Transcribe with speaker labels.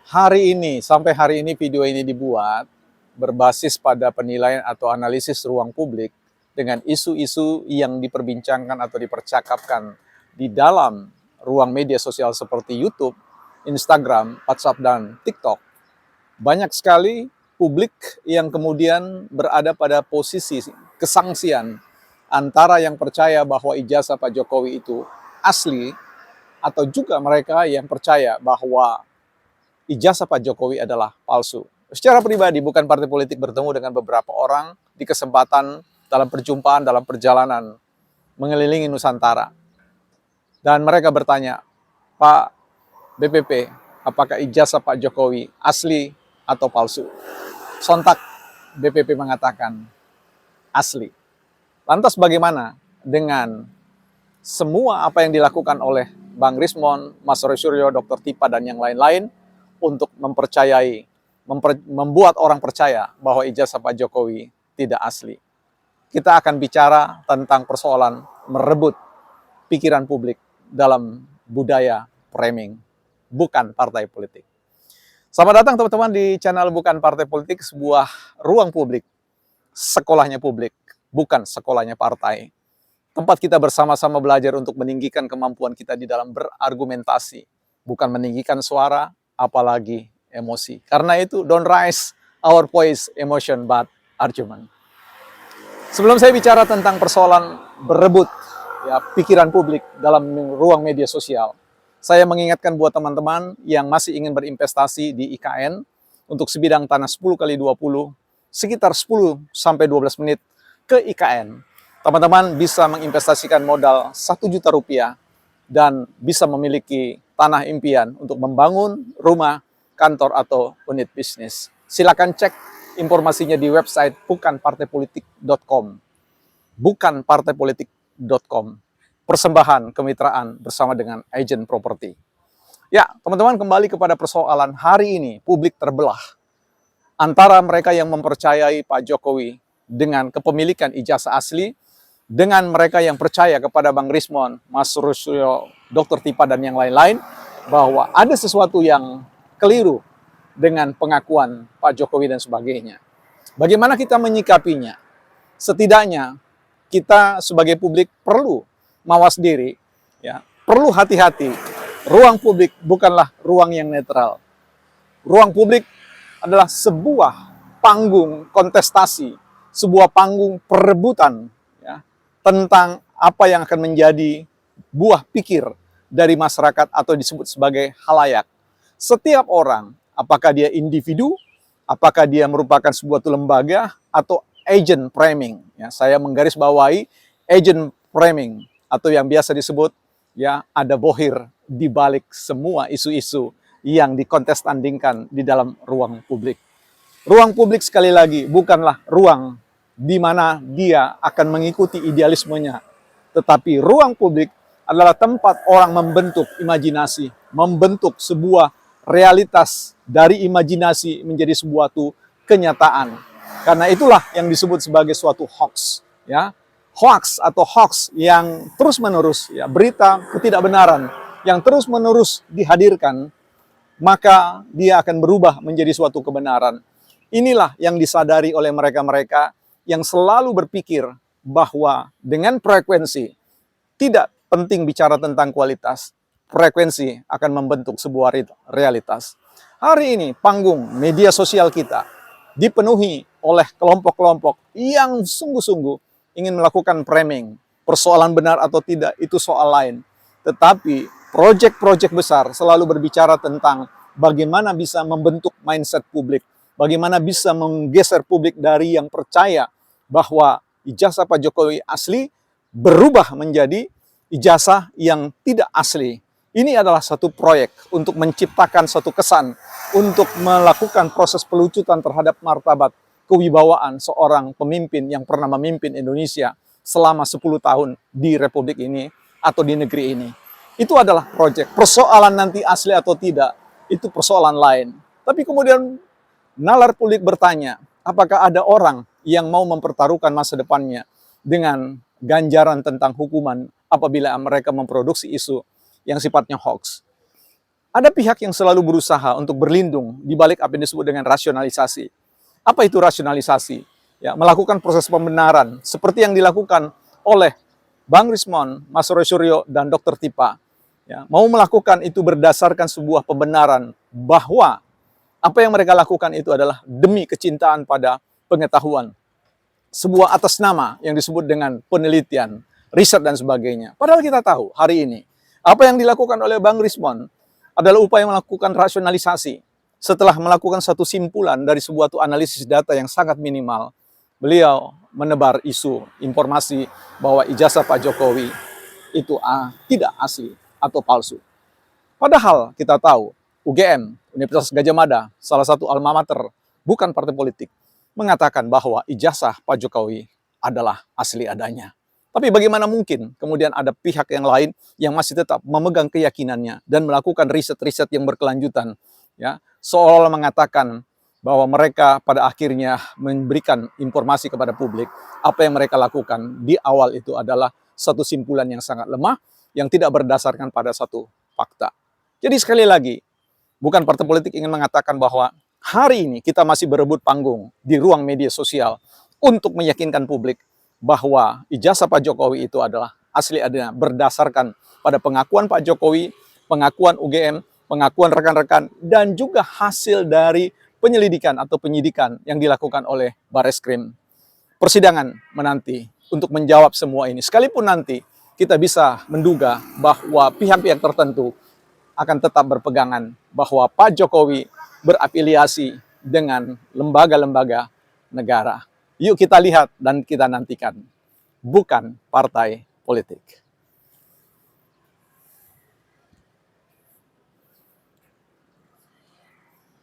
Speaker 1: Hari ini, sampai hari ini video ini dibuat berbasis pada penilaian atau analisis ruang publik dengan isu-isu yang diperbincangkan atau dipercakapkan di dalam ruang media sosial seperti YouTube, Instagram, WhatsApp, dan TikTok. Banyak sekali publik yang kemudian berada pada posisi kesangsian antara yang percaya bahwa ijazah Pak Jokowi itu asli atau juga mereka yang percaya bahwa ijazah Pak Jokowi adalah palsu. Secara pribadi, bukan partai politik, bertemu dengan beberapa orang di kesempatan dalam perjumpaan, dalam perjalanan mengelilingi Nusantara. Dan mereka bertanya, Pak BPP, apakah ijazah Pak Jokowi asli atau palsu? Sontak BPP mengatakan asli. Lantas bagaimana dengan semua apa yang dilakukan oleh Bang Rismon, Mas Roy Suryo, Dr. Tipa, dan yang lain-lain untuk membuat orang percaya bahwa ijazah Pak Jokowi tidak asli. Kita akan bicara tentang persoalan merebut pikiran publik dalam budaya framing, bukan partai politik. Selamat datang teman-teman di channel Bukan Partai Politik, sebuah ruang publik, sekolahnya publik, bukan sekolahnya partai. Tempat kita bersama-sama belajar untuk meninggikan kemampuan kita di dalam berargumentasi, bukan meninggikan suara, apalagi emosi. Karena itu, don't raise our voice, emotion, but argument. Sebelum saya bicara tentang persoalan berebut pikiran publik dalam ruang media sosial, saya mengingatkan buat teman-teman yang masih ingin berinvestasi di IKN untuk sebidang tanah 10x20, sekitar 10 sampai 12 menit ke IKN. Teman-teman bisa menginvestasikan modal 1 juta rupiah dan bisa memiliki tanah impian untuk membangun rumah, kantor, atau unit bisnis. Silakan cek informasinya di website bukanpartaipolitik.com. Bukanpartaipolitik.com. Persembahan kemitraan bersama dengan agen properti. Ya, teman-teman, kembali kepada persoalan hari ini. Publik terbelah antara mereka yang mempercayai Pak Jokowi dengan kepemilikan ijazah asli, dengan mereka yang percaya kepada Bang Rismon, Mas Rusyo, Dr. Tipa, dan yang lain-lain, bahwa ada sesuatu yang keliru dengan pengakuan Pak Jokowi dan sebagainya. Bagaimana kita menyikapinya? Setidaknya kita sebagai publik perlu mawas diri, ya, perlu hati-hati. Ruang publik bukanlah ruang yang netral. Ruang publik adalah sebuah panggung kontestasi, sebuah panggung perebutan tentang apa yang akan menjadi buah pikir dari masyarakat atau disebut sebagai halayak. Setiap orang, apakah dia individu, apakah dia merupakan sebuah lembaga atau agent framing. Ya, saya menggarisbawahi agent framing atau yang biasa disebut ada bohir di balik semua isu-isu yang dikontestandingkan di dalam ruang publik. Ruang publik sekali lagi bukanlah ruang di mana dia akan mengikuti idealismenya. Tetapi ruang publik adalah tempat orang membentuk imajinasi, membentuk sebuah realitas dari imajinasi menjadi sebuah kenyataan. Karena itulah yang disebut sebagai suatu hoax. Ya. Hoax atau hoax yang terus-menerus, berita ketidakbenaran yang terus-menerus dihadirkan, maka dia akan berubah menjadi suatu kebenaran. Inilah yang disadari oleh mereka-mereka yang selalu berpikir bahwa dengan frekuensi, tidak penting bicara tentang kualitas, frekuensi akan membentuk sebuah realitas. Hari ini panggung media sosial kita dipenuhi oleh kelompok-kelompok yang sungguh-sungguh ingin melakukan framing. Persoalan benar atau tidak itu soal lain. Tetapi proyek-proyek besar selalu berbicara tentang bagaimana bisa membentuk mindset publik, bagaimana bisa menggeser publik dari yang percaya bahwa ijazah Pak Jokowi asli berubah menjadi ijazah yang tidak asli. Ini adalah satu proyek untuk menciptakan satu kesan, untuk melakukan proses pelucutan terhadap martabat kewibawaan seorang pemimpin yang pernah memimpin Indonesia selama 10 tahun di Republik ini atau di negeri ini. Itu adalah proyek. Persoalan nanti asli atau tidak, itu persoalan lain. Tapi kemudian nalar publik bertanya, apakah ada orang yang mau mempertaruhkan masa depannya dengan ganjaran tentang hukuman apabila mereka memproduksi isu yang sifatnya hoax? Ada pihak yang selalu berusaha untuk berlindung di balik apa yang disebut dengan rasionalisasi. Apa itu rasionalisasi? Ya, melakukan proses pembenaran seperti yang dilakukan oleh Bang Rismon, Mas Roy Suryo, dan Dr. Tipa. Ya, mau melakukan itu berdasarkan sebuah pembenaran bahwa apa yang mereka lakukan itu adalah demi kecintaan pada pengetahuan. Sebuah atas nama yang disebut dengan penelitian, riset dan sebagainya. Padahal kita tahu hari ini, apa yang dilakukan oleh Bang Rismon adalah upaya melakukan rasionalisasi. Setelah melakukan satu simpulan dari sebuah analisis data yang sangat minimal, beliau menebar isu, informasi bahwa ijazah Pak Jokowi itu tidak asli atau palsu. Padahal kita tahu UGM, Universitas Gadjah Mada, salah satu alma mater, bukan partai politik, mengatakan bahwa ijazah Pak Jokowi adalah asli adanya. Tapi bagaimana mungkin kemudian ada pihak yang lain yang masih tetap memegang keyakinannya dan melakukan riset-riset yang berkelanjutan, ya, seolah-olah mengatakan bahwa mereka pada akhirnya memberikan informasi kepada publik apa yang mereka lakukan di awal itu adalah satu simpulan yang sangat lemah yang tidak berdasarkan pada satu fakta. Jadi sekali lagi, bukan partai politik ingin mengatakan bahwa hari ini kita masih berebut panggung di ruang media sosial untuk meyakinkan publik bahwa ijazah Pak Jokowi itu adalah asli adanya berdasarkan pada pengakuan Pak Jokowi, pengakuan UGM, pengakuan rekan-rekan, dan juga hasil dari penyelidikan atau penyidikan yang dilakukan oleh Bareskrim. Persidangan menanti untuk menjawab semua ini. Sekalipun nanti kita bisa menduga bahwa pihak-pihak tertentu akan tetap berpegangan bahwa Pak Jokowi berafiliasi dengan lembaga-lembaga negara. Yuk kita lihat dan kita nantikan, bukan partai politik.